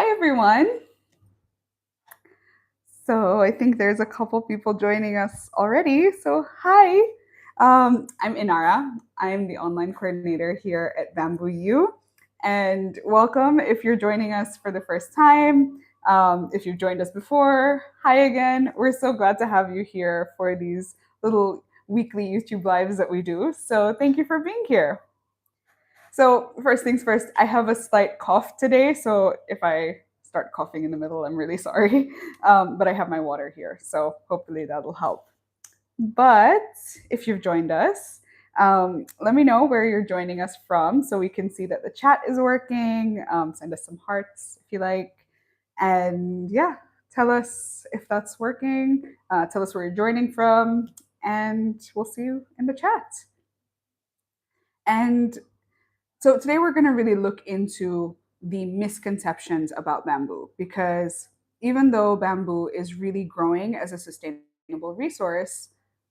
Hi, everyone. So I think there's a couple people joining us already. So, hi, I'm Inara. I'm the online coordinator here at Bamboo U. And welcome if you're joining us for the first time. If you've joined us before, hi again. We're so glad to have you here for these little weekly YouTube lives that we do. So, thank you for being here. So, first things first, I have a slight cough today. So, if I start coughing in the middle, I'm really sorry. But I have my water here. So, hopefully, that'll help. But if you've joined us, let me know where you're joining us from so we can see that the chat is working. Send us some hearts if you like. And yeah, tell us if that's working. Tell us where you're joining from. And we'll see you in the chat. And so today we're going to really look into the misconceptions about bamboo because even though bamboo is really growing as a sustainable resource,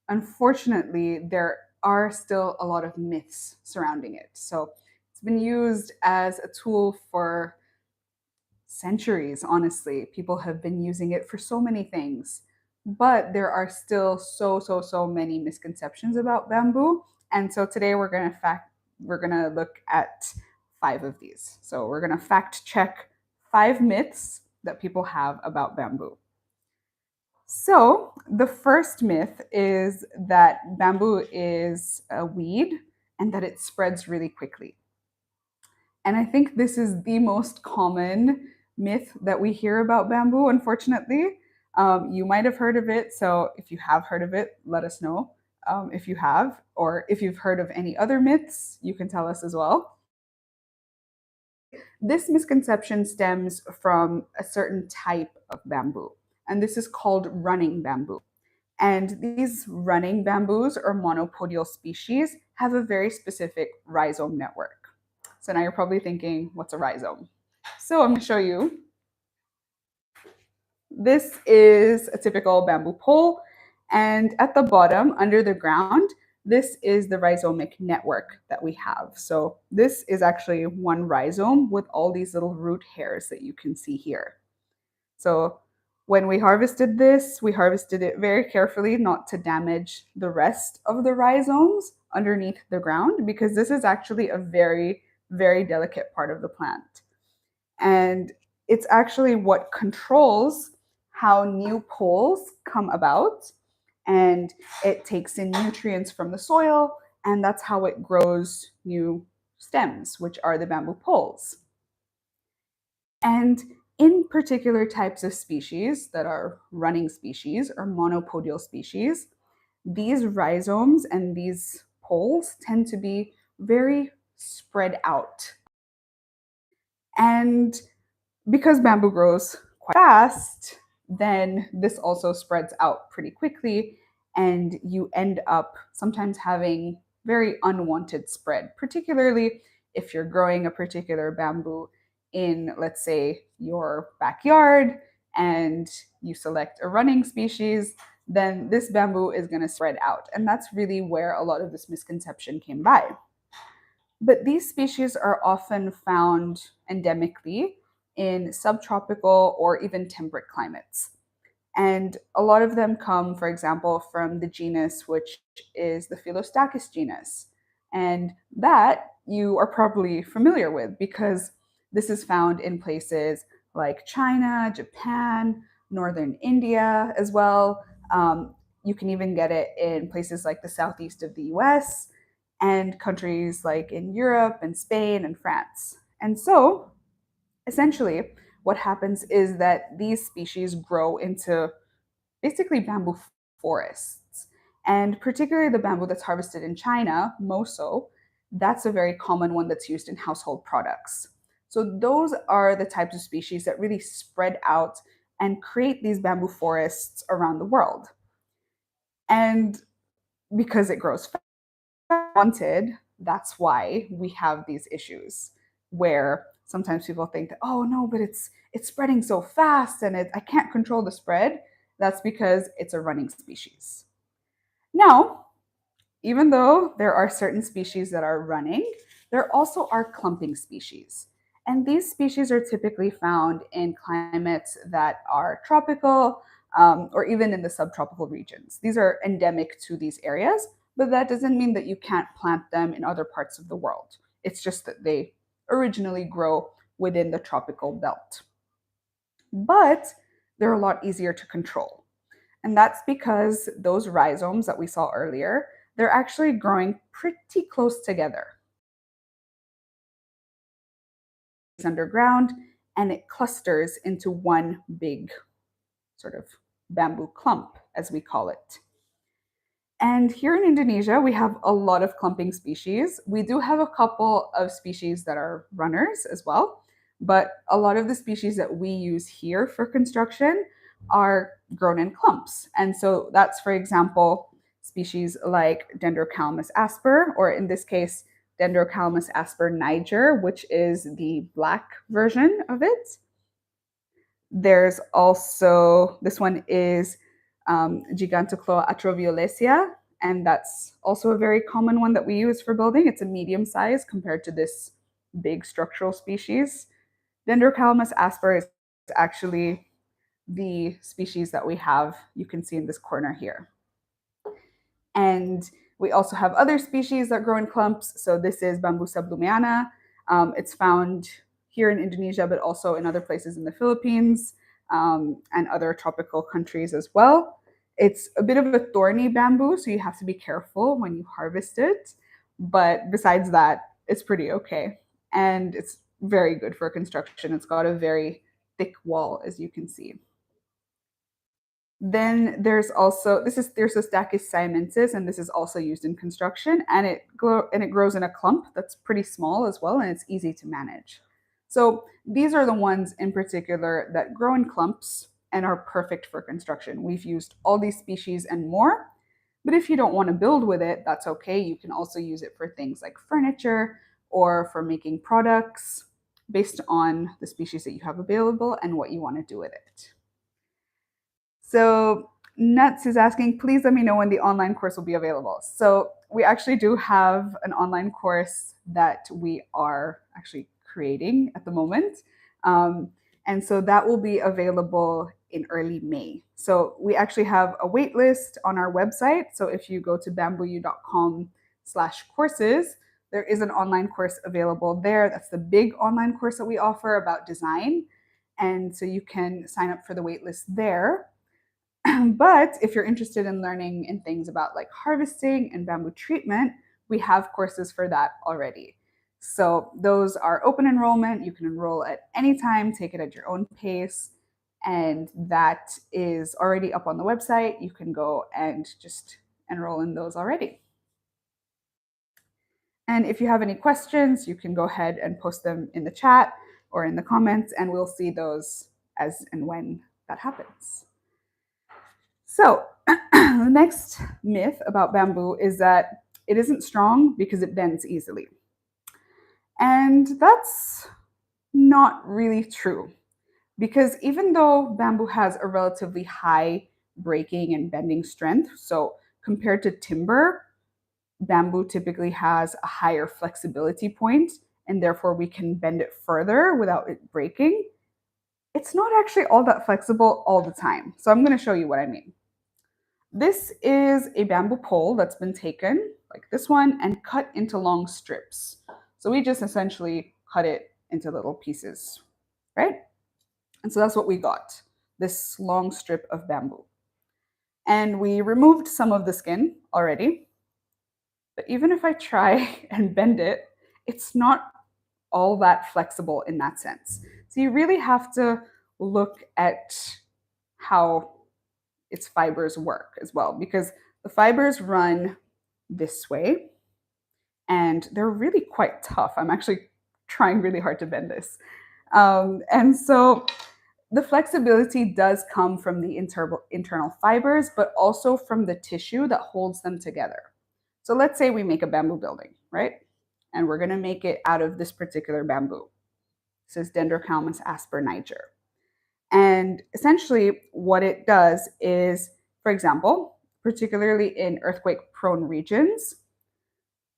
unfortunately, there are still a lot of myths surrounding it. So it's been used as a tool for centuries, honestly. People have been using it for so many things, but there are still so many misconceptions about bamboo. And so today we're going to look at 5 of these. So we're going to fact check 5 myths that people have about bamboo. So, the first myth is that bamboo is a weed and that it spreads really quickly. And I think this is the most common myth that we hear about bamboo, unfortunately. You might have heard of it. So if you have heard of it, let us know if you have, or if you've heard of any other myths, you can tell us as well. This misconception stems from a certain type of bamboo, and this is called running bamboo. And these running bamboos or monopodial species have a very specific rhizome network. So now you're probably thinking, what's a rhizome? So I'm going to show you. This is a typical bamboo pole. And at the bottom, under the ground, this is the rhizomic network that we have. So this is actually one rhizome with all these little root hairs that you can see here. So when we harvested this, we harvested it very carefully not to damage the rest of the rhizomes underneath the ground because this is actually a very delicate part of the plant. And it's actually what controls how new poles come about, and it takes in nutrients from the soil, and that's how it grows new stems, which are the bamboo poles. And in particular types of species that are running species or monopodial species, these rhizomes and these poles tend to be very spread out. And because bamboo grows quite fast, then this also spreads out pretty quickly, and you end up sometimes having very unwanted spread, particularly if you're growing a particular bamboo in, let's say, your backyard and you select a running species, then this bamboo is going to spread out. And that's really where a lot of this misconception came by. But these species are often found endemically in subtropical or even temperate climates. And a lot of them come, for example, from the genus, which is the Philostachys genus. And that you are probably familiar with because this is found in places like China, Japan, northern India as well. You can even get it in places like the southeast of the US and countries like in Europe and Spain and France. And so, essentially, what happens is that these species grow into basically bamboo forests. And particularly the bamboo that's harvested in China, moso, that's a very common one that's used in household products. So those are the types of species that really spread out and create these bamboo forests around the world. And because it grows wanted, that's why we have these issues where sometimes people think that, oh no, but it's spreading so fast and I can't control the spread. That's because it's a running species. Now, even though there are certain species that are running, there also are clumping species. And these species are typically found in climates that are tropical or even in the subtropical regions. These are endemic to these areas, but that doesn't mean that you can't plant them in other parts of the world. It's just that they originally grow within the tropical belt. But they're a lot easier to control. And that's because those rhizomes that we saw earlier, they're actually growing pretty close together underground, and it clusters into one big sort of bamboo clump, as we call it. And here in Indonesia, we have a lot of clumping species. We do have a couple of species that are runners as well, but a lot of the species that we use here for construction are grown in clumps. And so that's, for example, species like Dendrocalamus asper, or in this case, Dendrocalamus asper niger, which is the black version of it. There's also, this one is Gigantochlora atroviolacea, and that's also a very common one that we use for building. It's a medium size compared to this big structural species. Dendrocalamus asper is actually the species that we have, you can see in this corner here. And we also have other species that grow in clumps. So this is Bambusa blumeana. It's found here in Indonesia, but also in other places in the Philippines and other tropical countries as well. It's a bit of a thorny bamboo, so you have to be careful when you harvest it. But besides that, it's pretty okay. And it's very good for construction. It's got a very thick wall, as you can see. Then there's also, this is Thyrsostachys siamensis, and this is also used in construction, and it grows in a clump that's pretty small as well, and it's easy to manage. So these are the ones in particular that grow in clumps and are perfect for construction. We've used all these species and more, but if you don't want to build with it, that's okay. You can also use it for things like furniture or for making products based on the species that you have available and what you want to do with it. So Nuts is asking, please let me know when the online course will be available. So we actually do have an online course that we are actually creating at the moment. And so that will be available in early May. So we actually have a wait list on our website. So if you go to bamboo.com/courses, there is an online course available there. That's the big online course that we offer about design. And so you can sign up for the wait list there. But if you're interested in learning in things about like harvesting and bamboo treatment, we have courses for that already. So those are open enrollment. You can enroll at any time, take it at your own pace. And that is already up on the website. You can go and just enroll in those already. And if you have any questions, you can go ahead and post them in the chat or in the comments, and we'll see those as and when that happens. So the next myth about bamboo is that it isn't strong because it bends easily. And that's not really true, because even though bamboo has a relatively high breaking and bending strength, so compared to timber, bamboo typically has a higher flexibility point, and therefore we can bend it further without it breaking. It's not actually all that flexible all the time. So I'm going to show you what I mean. This is a bamboo pole that's been taken, like this one, and cut into long strips. So we just essentially cut it into little pieces, right? And so that's what we got, this long strip of bamboo. And we removed some of the skin already. But even if I try and bend it, it's not all that flexible in that sense. So you really have to look at how its fibers work as well, because the fibers run this way and they're really quite tough. I'm actually trying really hard to bend this. And so the flexibility does come from the internal fibers, but also from the tissue that holds them together. So let's say we make a bamboo building, right? And we're going to make it out of this particular bamboo. This is Dendrocalamus asper niger. And essentially what it does is, for example, particularly in earthquake-prone regions,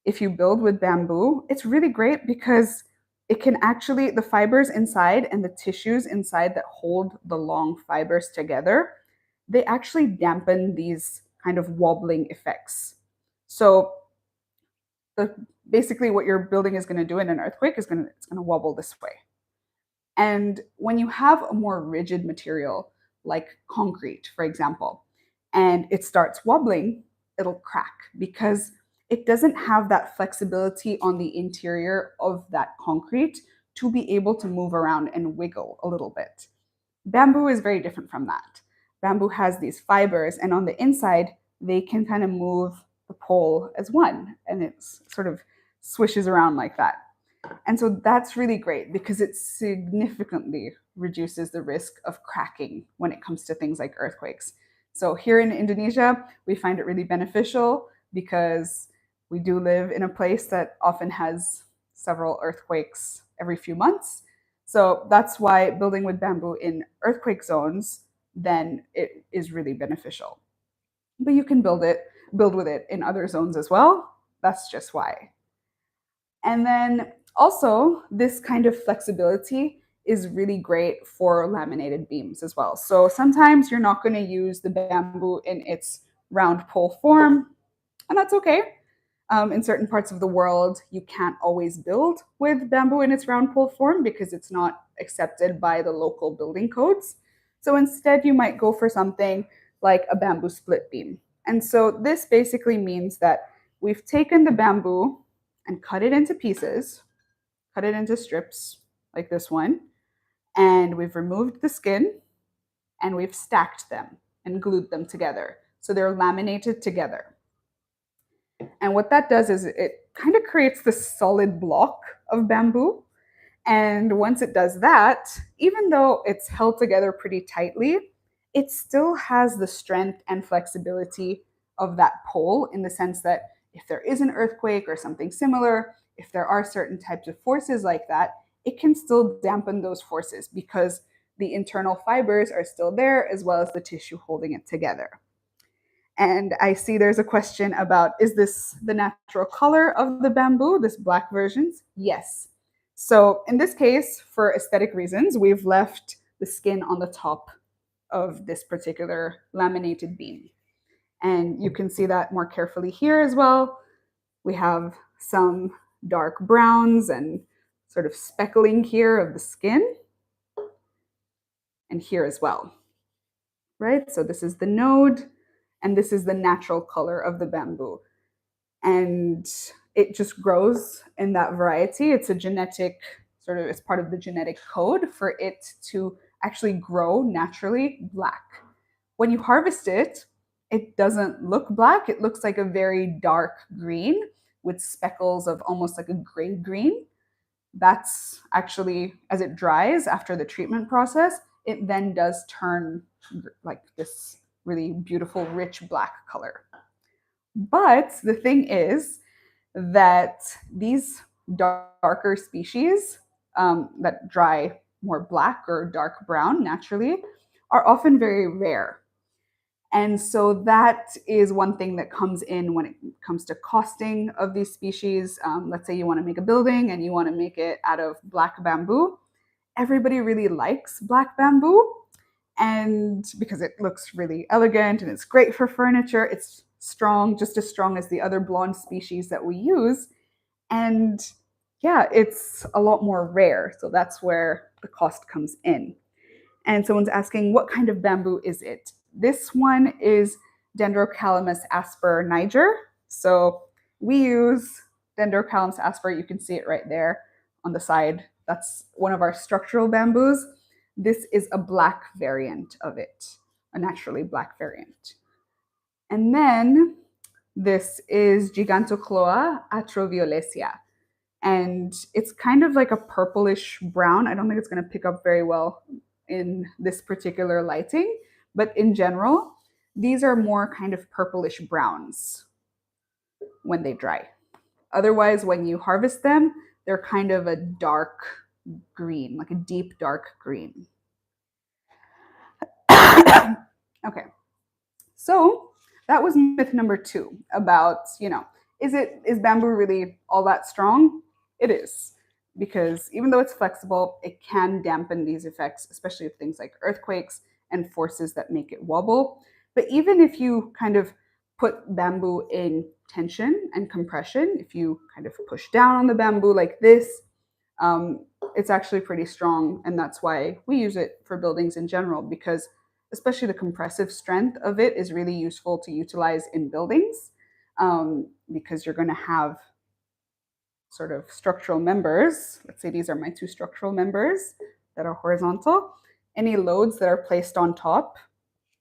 if you build with bamboo, it's really great because it can actually, the fibers inside and the tissues inside that hold the long fibers together, they actually dampen these kind of wobbling effects. So the, basically what your building is going to do in an earthquake is it's going to wobble this way. And when you have a more rigid material like concrete, for example, and it starts wobbling, it'll crack because it doesn't have that flexibility on the interior of that concrete to be able to move around and wiggle a little bit. Bamboo is very different from that. Bamboo has these fibers, and on the inside, they can kind of move the pole as one, and it sort of swishes around like that. And so that's really great because it significantly reduces the risk of cracking when it comes to things like earthquakes. So here in Indonesia, we find it really beneficial because we do live in a place that often has several earthquakes every few months. So that's why building with bamboo in earthquake zones, then it is really beneficial. But you can build with it in other zones as well. That's just why. And then also, this kind of flexibility is really great for laminated beams as well. So sometimes you're not going to use the bamboo in its round pole form, and that's okay. In certain parts of the world, you can't always build with bamboo in its round pole form because it's not accepted by the local building codes. So instead, you might go for something like a bamboo split beam. And so this basically means that we've taken the bamboo and cut it into pieces, cut it into strips like this one, and we've removed the skin and we've stacked them and glued them together. So they're laminated together. And what that does is it kind of creates this solid block of bamboo. And once it does that, even though it's held together pretty tightly, it still has the strength and flexibility of that pole in the sense that if there is an earthquake or something similar, if there are certain types of forces like that, it can still dampen those forces because the internal fibers are still there as well as the tissue holding it together. And I see there's a question about, is this the natural color of the bamboo, this black versions? Yes. So in this case, for aesthetic reasons, we've left the skin on the top of this particular laminated beam. And you can see that more carefully here as well. We have some dark browns and sort of speckling here of the skin, and here as well, right? So this is the node, and this is the natural color of the bamboo. And it just grows in that variety. It's a genetic, sort of, it's part of the genetic code for it to actually grow naturally black. When you harvest it, it doesn't look black. It looks like a very dark green with speckles of almost like a gray green. That's actually, as it dries after the treatment process, it then does turn like this really beautiful, rich black color. But the thing is that these darker species that dry more black or dark brown naturally are often very rare. And so that is one thing that comes in when it comes to costing of these species. Let's say you want to make a building and you want to make it out of black bamboo. Everybody really likes black bamboo, and because it looks really elegant and it's great for furniture. It's strong, just as strong as the other blonde species that we use. And yeah, it's a lot more rare. So that's where the cost comes in. And someone's asking, what kind of bamboo is it? This one is Dendrocalamus asper niger. So we use Dendrocalamus asper. You can see it right there on the side. That's one of our structural bamboos. This is a black variant of it, a naturally black variant. And then this is Gigantocloa atroviolacea. And it's kind of like a purplish brown. I don't think it's going to pick up very well in this particular lighting, but in general, these are more kind of purplish browns when they dry. Otherwise, when you harvest them, they're kind of a dark green, like a deep dark green. Okay, so that was myth number 2 about, is bamboo really all that strong? It is. because even though it's flexible, it can dampen these effects, especially of things like earthquakes and forces that make it wobble. But even if you kind of put bamboo in tension and compression, if you kind of push down on the bamboo like this, it's actually pretty strong. And that's why we use it for buildings in general, because especially the compressive strength of it is really useful to utilize in buildings, because you're going to have sort of structural members. Let's say these are my two structural members that are horizontal. Any loads that are placed on top,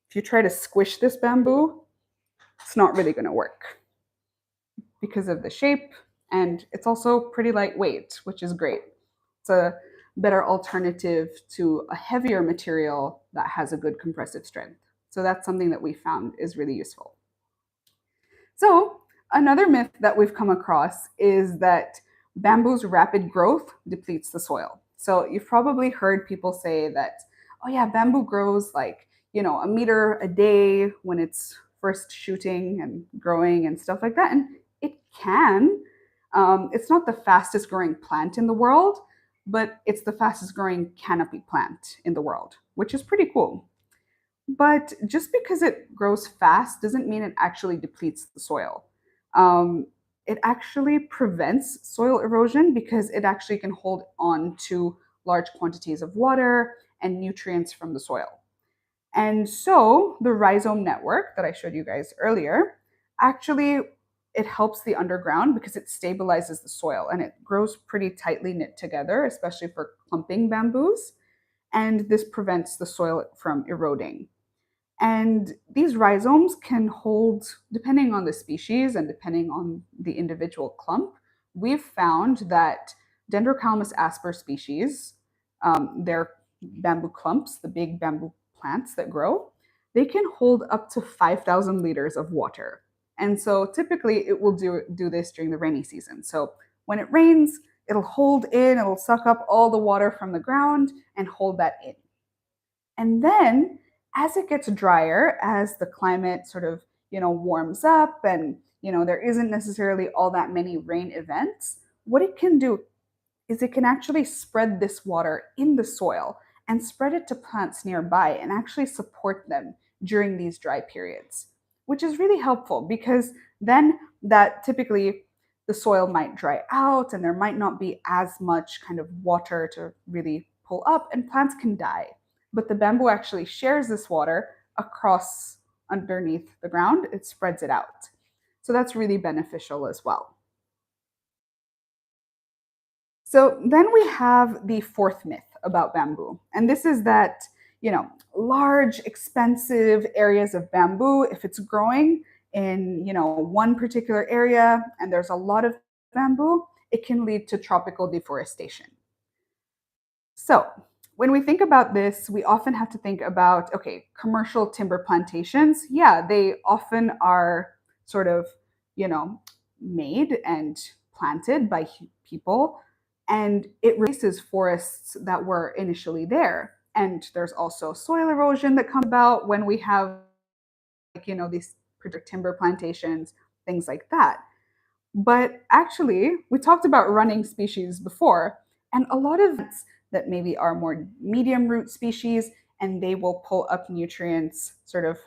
if you try to squish this bamboo, it's not really going to work because of the shape. And it's also pretty lightweight, which is great. It's a better alternative to a heavier material that has a good compressive strength. So that's something that we found is really useful. So another myth that we've come across is that bamboo's rapid growth depletes the soil. So you've probably heard people say that, oh yeah, bamboo grows like, a meter a day when it's first shooting and growing and stuff like that. And it can. It's not the fastest growing plant in the world, but it's the fastest growing canopy plant in the world, which is pretty cool. But just because it grows fast doesn't mean it actually depletes the soil. Um, it actually prevents soil erosion because it actually can hold on to large quantities of water and nutrients from the soil. And so the rhizome network that I showed you guys earlier, actually it helps the underground because it stabilizes the soil and it grows pretty tightly knit together, especially for clumping bamboos. And this prevents the soil from eroding. And these rhizomes can hold, depending on the species and depending on the individual clump, we've found that Dendrocalamus asper species, their bamboo clumps, the big bamboo plants that grow, they can hold up to 5,000 liters of water. And so typically it will do this during the rainy season. So when it rains, it'll hold in, it'll suck up all the water from the ground and hold that in. And then as it gets drier, as the climate sort of, warms up and, there isn't necessarily all that many rain events, what it can do is it can actually spread this water in the soil and spread it to plants nearby and actually support them during these dry periods, which is really helpful because then that typically the soil might dry out and there might not be as much kind of water to really pull up and plants can die. But the bamboo actually shares this water across underneath the ground, it spreads it out. So that's really beneficial as well. So then we have the fourth myth about bamboo. And this is that, large, expensive areas of bamboo, if it's growing in, one particular area and there's a lot of bamboo, it can lead to tropical deforestation. So when we think about this, we often have to think about, okay, commercial timber plantations. Yeah, they often are sort of, made and planted by people, and it replaces forests that were initially there. And there's also soil erosion that comes about when we have, these timber plantations, things like that. But actually, we talked about running species before, and a lot of that maybe are more medium root species, and they will pull up nutrients sort of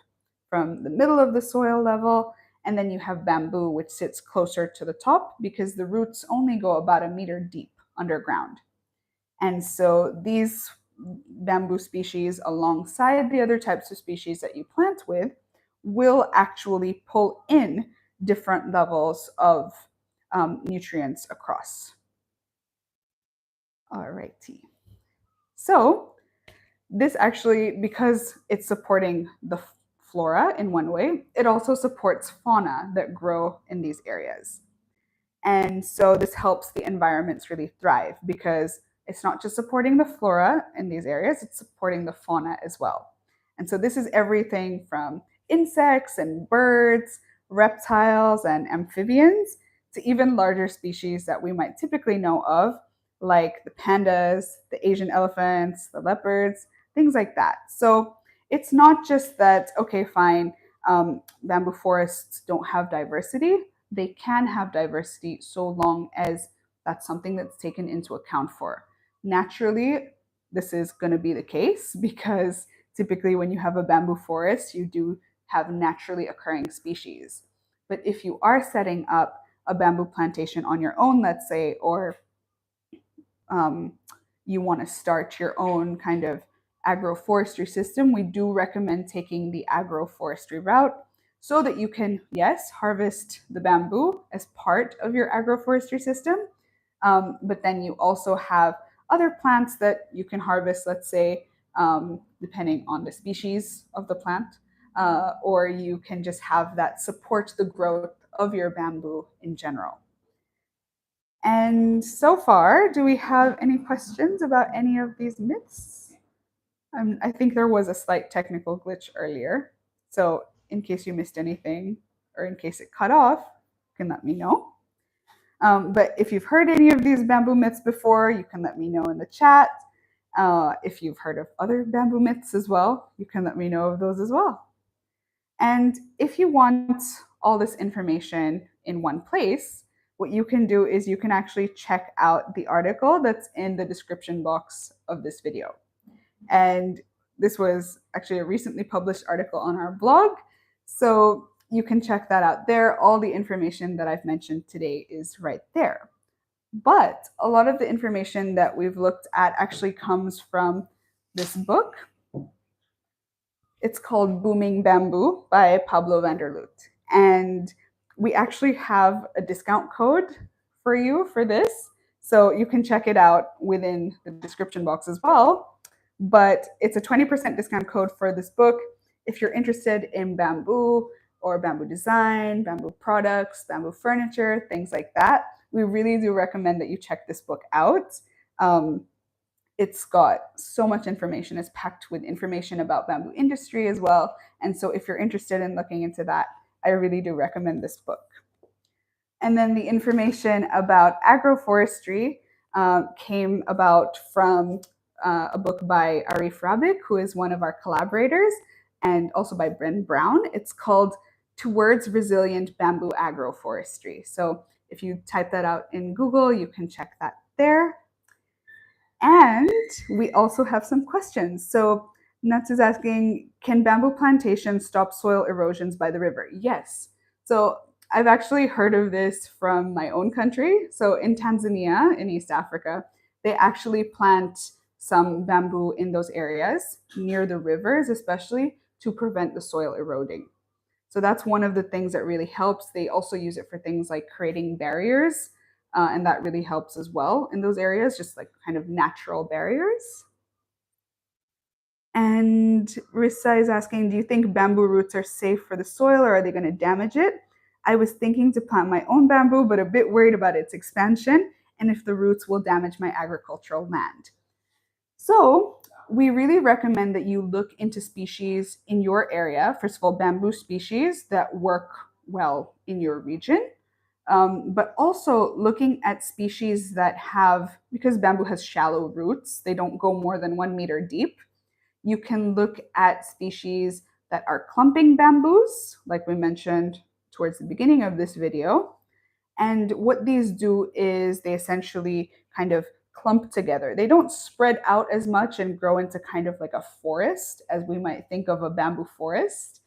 from the middle of the soil level. And then you have bamboo, which sits closer to the top because the roots only go about a meter deep underground. And so these bamboo species, alongside the other types of species that you plant with, will actually pull in different levels of nutrients across. All righty. So this actually, because it's supporting the flora in one way, it also supports fauna that grow in these areas. And so this helps the environments really thrive because it's not just supporting the flora in these areas, it's supporting the fauna as well. And so this is everything from insects and birds, reptiles and amphibians, to even larger species that we might typically know of, like the pandas, the Asian elephants, the leopards, things like that. So it's not just that, okay, fine, bamboo forests don't have diversity. They can have diversity so long as that's something that's taken into account for. Naturally, this is going to be the case because typically when you have a bamboo forest, you do have naturally occurring species. But if you are setting up a bamboo plantation on your own, let's say, or um, you want to start your own kind of agroforestry system, we do recommend taking the agroforestry route so that you can, yes, harvest the bamboo as part of your agroforestry system, but then you also have other plants that you can harvest, let's say, depending on the species of the plant, or you can just have that support the growth of your bamboo in general. And so far, do we have any questions about any of these myths? I think there was a slight technical glitch earlier. So, in case you missed anything or in case it cut off, you can let me know. But if you've heard any of these bamboo myths before, you can let me know in the chat. If you've heard of other bamboo myths as well, you can let me know of those as well. And if you want all this information in one place, what you can do is you can actually check out the article that's in the description box of this video. And this was actually a recently published article on our blog. So you can check that out there. All the information that I've mentioned today is right there. But a lot of the information that we've looked at actually comes from this book. It's called Booming Bamboo by Pablo van der Loot. And we actually have a discount code for you for this. So you can check it out within the description box as well. But it's a 20% discount code for this book. If you're interested in bamboo or bamboo design, bamboo products, bamboo furniture, things like that, we really do recommend that you check this book out. It's got so much information. It's packed with information about bamboo industry as well. And so if you're interested in looking into that, I really do recommend this book. And then the information about agroforestry came about from a book by Arif Rabik, who is one of our collaborators, and also by Bren Brown. It's called Towards Resilient Bamboo Agroforestry. So if you type that out in Google, you can check that there. And we also have some questions. So Nuts is asking, can bamboo plantations stop soil erosions by the river? Yes. So I've actually heard of this from my own country. So in Tanzania, in East Africa, they actually plant some bamboo in those areas near the rivers, especially to prevent the soil eroding. So that's one of the things that really helps. They also use it for things like creating barriers, and that really helps as well in those areas, just like kind of natural barriers. And Rissa is asking, do you think bamboo roots are safe for the soil or are they going to damage it? I was thinking to plant my own bamboo, but a bit worried about its expansion and if the roots will damage my agricultural land. So we really recommend that you look into species in your area. First of all, bamboo species that work well in your region. But also looking at species that have, because bamboo has shallow roots, they don't go more than 1 meter deep. You can look at species that are clumping bamboos, like we mentioned towards the beginning of this video. And what these do is they essentially kind of clump together. They don't spread out as much and grow into kind of like a forest as we might think of a bamboo forest.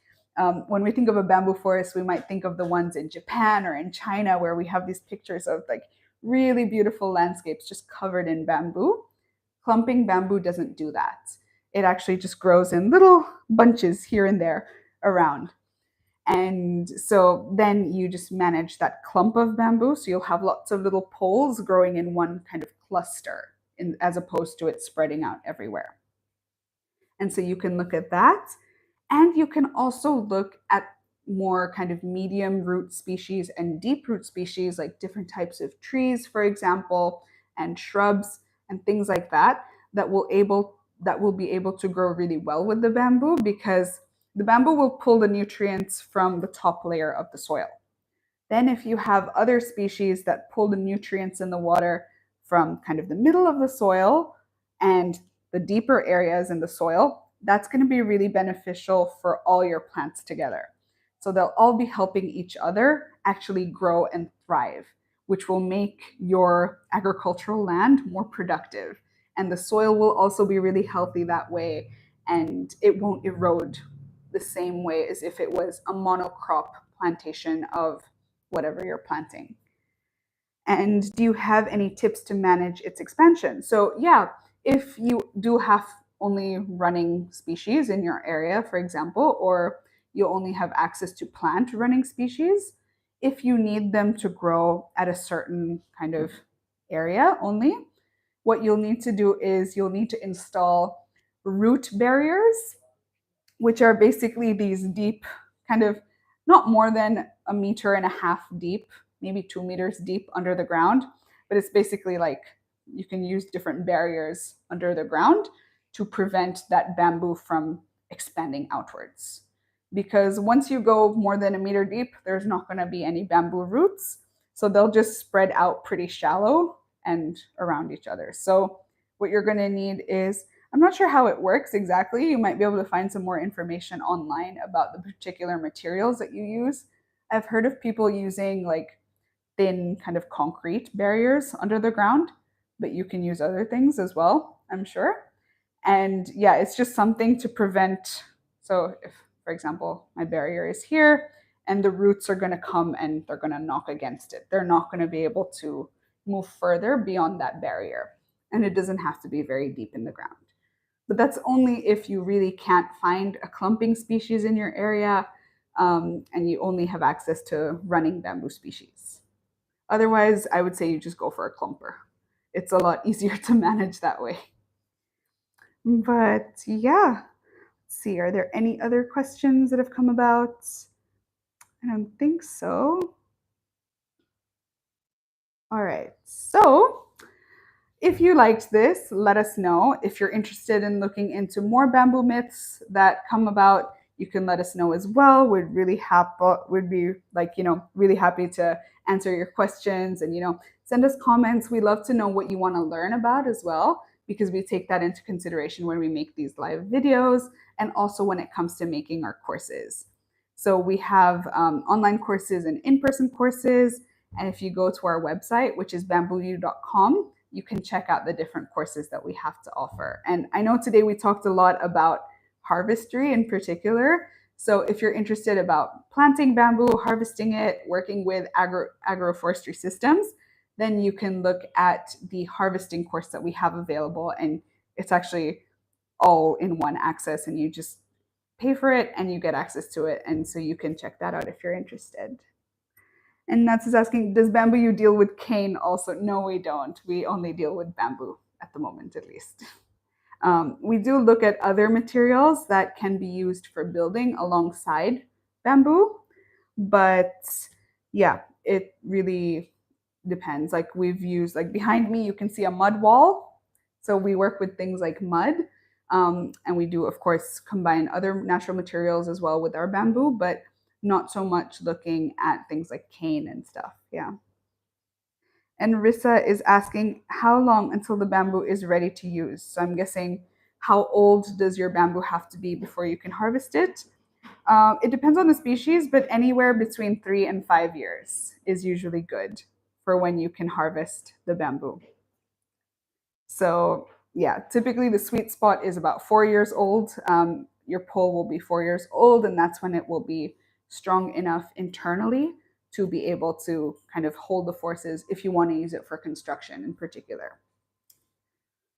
When we think of a bamboo forest, we might think of the ones in Japan or in China where we have these pictures of like really beautiful landscapes just covered in bamboo. Clumping bamboo doesn't do that. It actually just grows in little bunches here and there around. And so then you just manage that clump of bamboo. So you'll have lots of little poles growing in one kind of cluster as opposed to it spreading out everywhere. And so you can look at that. And you can also look at more kind of medium root species and deep root species, like different types of trees, for example, and shrubs and things like that, that will be able to grow really well with the bamboo, because the bamboo will pull the nutrients from the top layer of the soil. Then if you have other species that pull the nutrients in the water from kind of the middle of the soil and the deeper areas in the soil, that's going to be really beneficial for all your plants together. So they'll all be helping each other actually grow and thrive, which will make your agricultural land more productive. And the soil will also be really healthy that way, and it won't erode the same way as if it was a monocrop plantation of whatever you're planting. And do you have any tips to manage its expansion? So, yeah, if you do have only running species in your area, for example, or you only have access to plant running species, if you need them to grow at a certain kind of area only, what you'll need to do is you'll need to install root barriers, which are basically these deep, kind of not more than a meter and a half deep, maybe 2 meters deep under the ground. But it's basically like you can use different barriers under the ground to prevent that bamboo from expanding outwards. Because once you go more than a meter deep, there's not going to be any bamboo roots. So they'll just spread out pretty shallow and around each other. So what you're going to need is, I'm not sure how it works exactly. You might be able to find some more information online about the particular materials that you use. I've heard of people using like thin kind of concrete barriers under the ground, but you can use other things as well, I'm sure. And yeah, it's just something to prevent. So if, for example, my barrier is here and the roots are going to come and they're going to knock against it, they're not going to be able to move further beyond that barrier. And it doesn't have to be very deep in the ground. But that's only if you really can't find a clumping species in your area, and you only have access to running bamboo species. Otherwise, I would say you just go for a clumper. It's a lot easier to manage that way. But yeah, let's see, are there any other questions that have come about? I don't think so. All right, so if you liked this, let us know. If you're interested in looking into more bamboo myths that come about, you can let us know as well. We'd be like, really happy to answer your questions, and, send us comments. We love to know what you want to learn about as well, because we take that into consideration when we make these live videos and also when it comes to making our courses. So we have online courses and in-person courses. And if you go to our website, which is bamboo.com, you can check out the different courses that we have to offer. And I know today we talked a lot about harvestry in particular. So if you're interested about planting bamboo, harvesting it, working with agroforestry systems, then you can look at the harvesting course that we have available. And it's actually all in one access, and you just pay for it and you get access to it. And so you can check that out if you're interested. And Nats is asking, does bamboo you deal with cane also? No, we don't. We only deal with bamboo at the moment, at least. We do look at other materials that can be used for building alongside bamboo. But yeah, it really depends. Like we've used, like behind me, you can see a mud wall. So we work with things like mud. And we do, of course, combine other natural materials as well with our bamboo, but not so much looking at things like cane and stuff. Yeah. And Rissa is asking, how long until the bamboo is ready to use? So I'm guessing, how old does your bamboo have to be before you can harvest it? It depends on the species, but anywhere between 3 and 5 years is usually good for when you can harvest the bamboo. So yeah, typically the sweet spot is about 4 years old. Your pole will be 4 years old, and that's when it will be strong enough internally to be able to kind of hold the forces if you want to use it for construction in particular.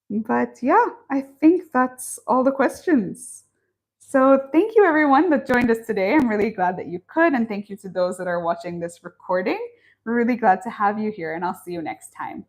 But yeah, I think that's all the questions. So thank you everyone that joined us today. I'm really glad that you could, and thank you to those that are watching this recording. We're really glad to have you here, and I'll see you next time.